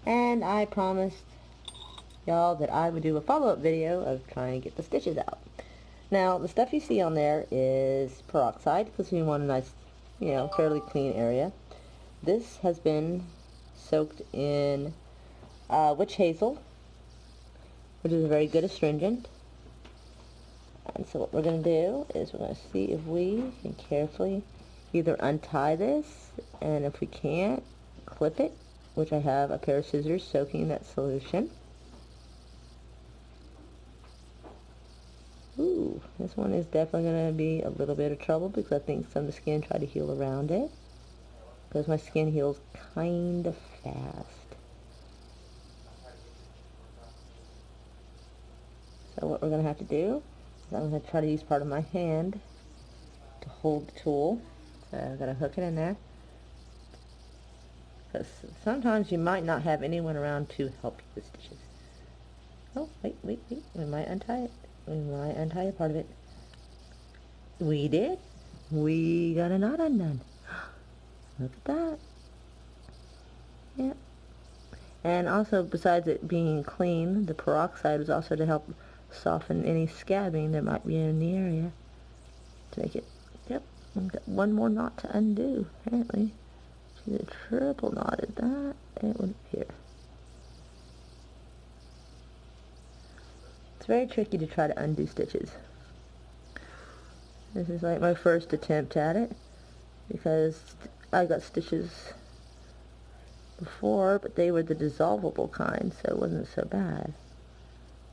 And I promised y'all that I would do a follow-up video of trying to get the stitches out. Now, the stuff you see on there is peroxide, because we want a nice, fairly clean area. This has been soaked in witch hazel, which is a very good astringent. And so what we're going to do is we're going to see if we can carefully either untie this, and if we can't, clip it, which I have a pair of scissors soaking in that solution. Ooh, this one is definitely going to be a little bit of trouble because I think some of the skin tried to heal around it, because my skin heals kind of fast. So what we're going to have to do is I'm going to try to use part of my hand to hold the tool. So I've got to hook it in there, because sometimes you might not have anyone around to help you with stitches. Oh, wait, we might untie it. We might untie a part of it. We did. We got a knot undone. Look at that. Yep. And also, besides it being clean, the peroxide was also to help soften any scabbing that might be in the area, to make it, yep, we've got one more knot to undo, apparently. She's a triple knotted that, it would appear. It's very tricky to try to undo stitches. This is like my first attempt at it, because I got stitches before, but they were the dissolvable kind, so it wasn't so bad.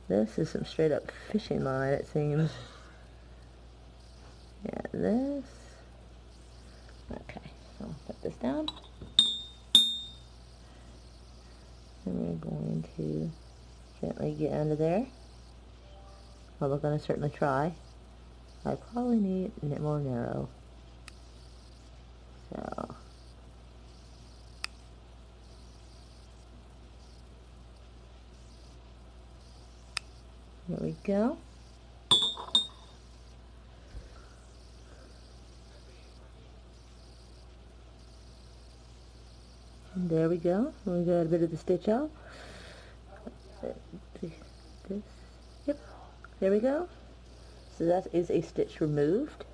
This is some straight up fishing line, it seems. Yeah, this. Okay, so I'll put this down. And we're going to gently get under there. Well, we're going to certainly try. I probably need it more narrow. So. There we go. And there we go. We got a bit of the stitch out. This. Yep. There we go. So that is a stitch removed.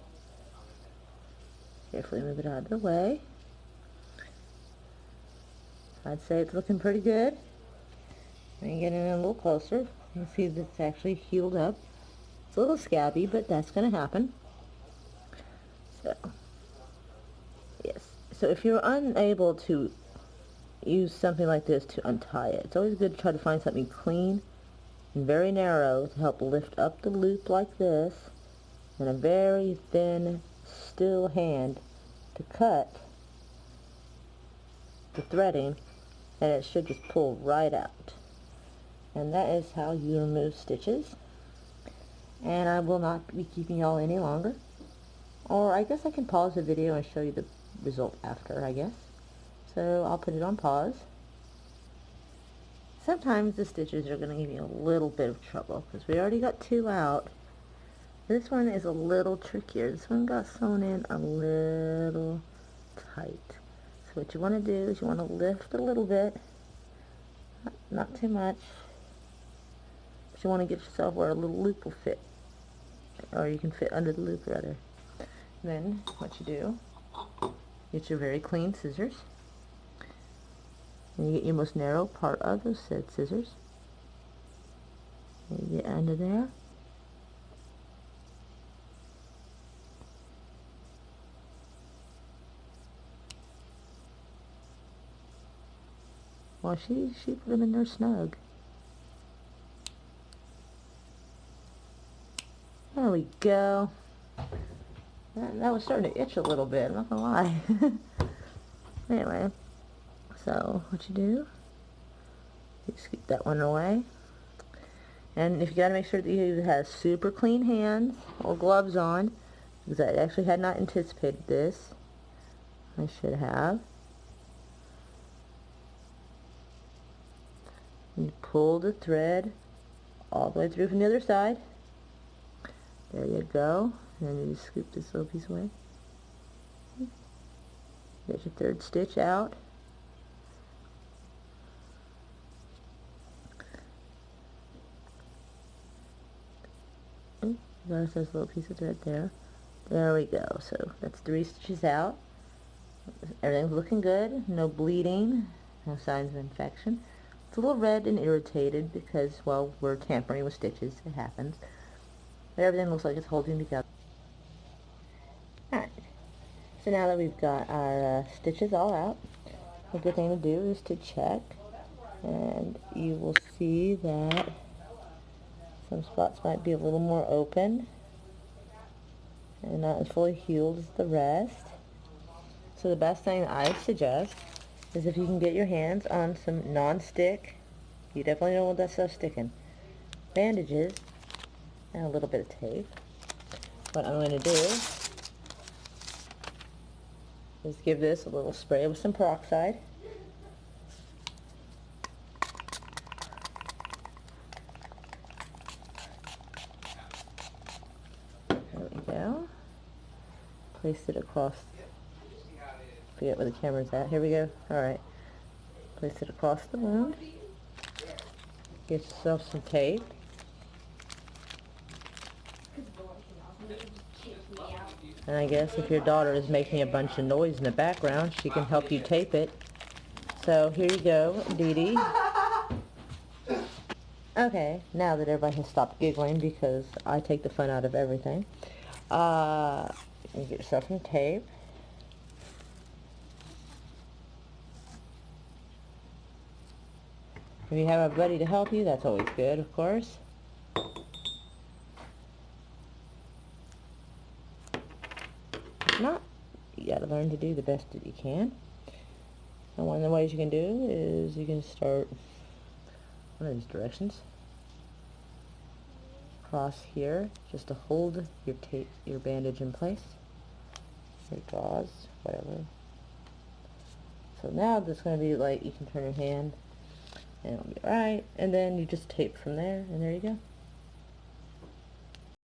Carefully move it out of the way. I'd say it's looking pretty good. And get in a little closer. You can see that it's actually healed up. It's a little scabby, but that's going to happen. So, yes. So if you're unable to use something like this to untie it, it's always good to try to find something clean and very narrow to help lift up the loop like this, and a very thin, still hand to cut the threading, and it should just pull right out. And that is how you remove stitches. And I will not be keeping y'all any longer. Or I guess I can pause the video and show you the result after, I guess. So I'll put it on pause. Sometimes the stitches are going to give you a little bit of trouble, because we already got two out. This one is a little trickier. This one got sewn in a little tight. So what you want to do is you want to lift a little bit, not too much, but you want to get yourself where a little loop will fit, or you can fit under the loop rather. Then what you do, get your very clean scissors, and you get your most narrow part of those said scissors, and you get under there. Well, she put them in there snug. There we go. That was starting to itch a little bit, I'm not gonna lie. Anyway, so what you do, you scoop that one away. And if you gotta make sure that you have super clean hands or gloves on, because I actually had not anticipated this. I should have. You pull the thread all the way through from the other side. There you go. And then you just scoop this little piece away. Get your third stitch out. Notice those little pieces right there. There we go. So that's 3 stitches out. Everything's looking good. No bleeding. No signs of infection. It's a little red and irritated because, well, we're tampering with stitches. It happens. But everything looks like it's holding together. Alright. So now that we've got our stitches all out, a good thing to do is to check. And you will see that some spots might be a little more open and not as fully healed as the rest. So the best thing I suggest is if you can get your hands on some non-stick, you definitely don't want that stuff sticking, bandages, and a little bit of tape. What I'm going to do is give this a little spray with some peroxide. There we go. Place it across, forget where the camera's at, here we go. Alright, place it across the wound. Get yourself some tape. And I guess if your daughter is making a bunch of noise in the background, she can help you tape it. So here you go, Dee Dee. Okay, now that everybody has stopped giggling because I take the fun out of everything, you get yourself some tape. If you have a buddy to help you, that's always good, of course. If not, you gotta learn to do the best that you can. And one of the ways you can do is you can start one of these directions. Across here, just to hold your tape, your bandage in place. Your gauze, whatever. So now that's going to be like, you can turn your hand and it'll be alright, and then you just tape from there, and there you go.